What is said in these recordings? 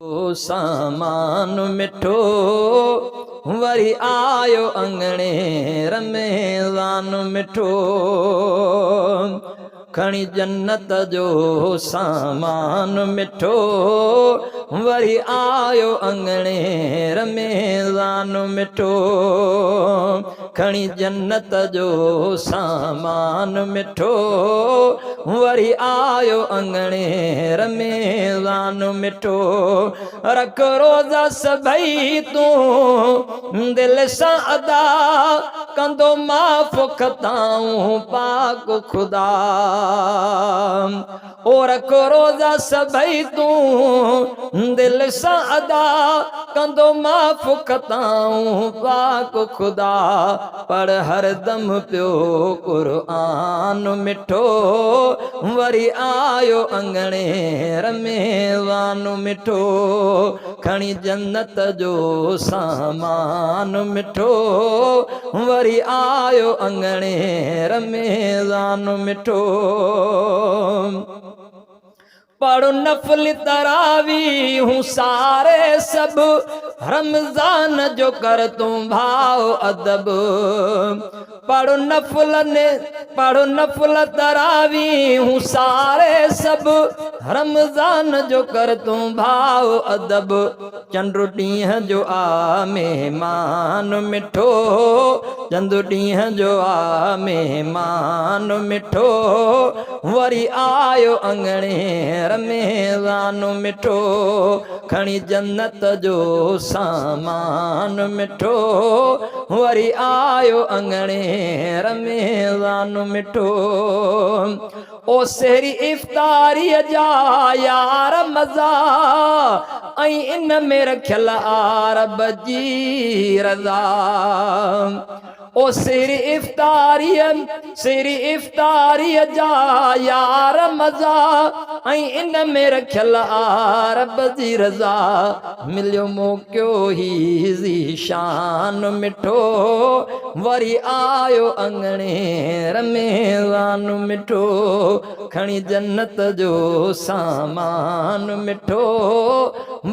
ओ सामान मिठो वरी आयो अंगणे रमेज़ान मिठो खणी जन्नत जो सामान मिठो वरी आयो अंगणे रमेज़ान मिठो खणी जन्नत जो सामान मिठो वरी आयो अंगणे रमेज़ान मिठो रख रोज़ा सभई तूं दिल सां अदा कंदो माफ़ खताऊं पाक खुदा ओ रख रोज़ा सभई तूं दिल सां अदा कंदो माफ़ खताऊं पाक खुदा पढ़ हर दम पियो क़ुरआन मिठो वरी आयो अंगणे रमेज़ान मिठो खणी जन्नत जो सामान मिठो वरी आयो अंगणे रमेज़ान मिठो पढ़ो नफल तरावी हूँ सारे सब रमजान जो कर तू भाव अदब पढ़ो नफल तरावी हूँ सारे सब रमजान जो कर तू भाव अदब चंद्र ॾींहं जो आ मेहमान मिठो चंद्र ॾींहं जो आ मेहमान मिठो वरी आयो अंगणे रमेज़ान मिठो खणी जन्नत जो सामान मिठो वरी आयो अंगणे रमेज़ान मिठो ओ सेरी इफ्तारी जा यार मज़ा ऐं इन में रखियल आरब जी रज़ा ओ सेरी इफ्तारी जा यार मज़ा ऐं इन में रखियल आरब जी रज़ा मिलियो मौक़ियो ही ज़ीशान मिठो वरी आयो अंगणे रमेज़ान मिठो खणी जन्नत जो सामान मिठो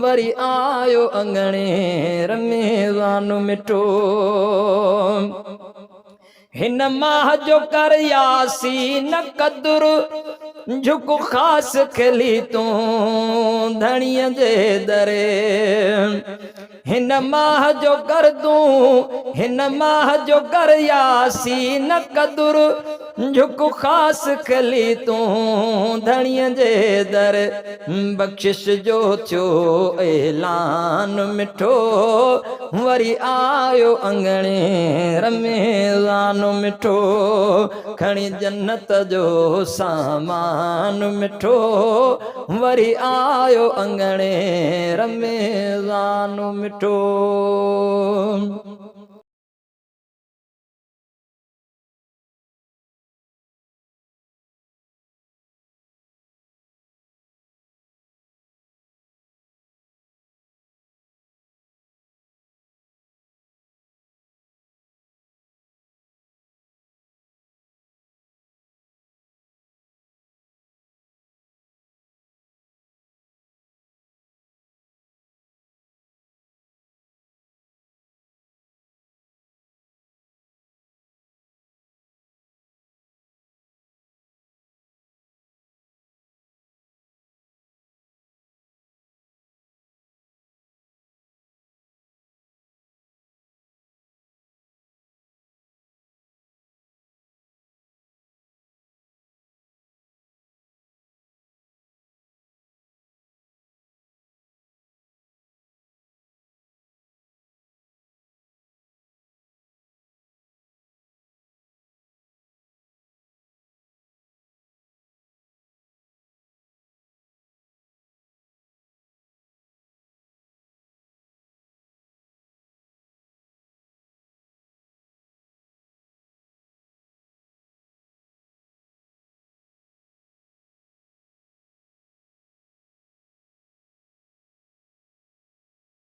वरी आयो अंगणे रमेज़ान मिठो हिन माह जो कर यासीन कदुर झुक खास खिली तूं धणीअ जे दरे हिन माह जो कर तूं हिन माह जो कर यासीन कदुर झुक खास खिली तूं धणीअ जे दर बख़्शिश जो थियो ऐलान मिठो वरी आयो अंगणे रमेज़ान मिठो खणी जन्नत जो सामान मिठो वरी आयो अंगणे रमेज़ान मिठो।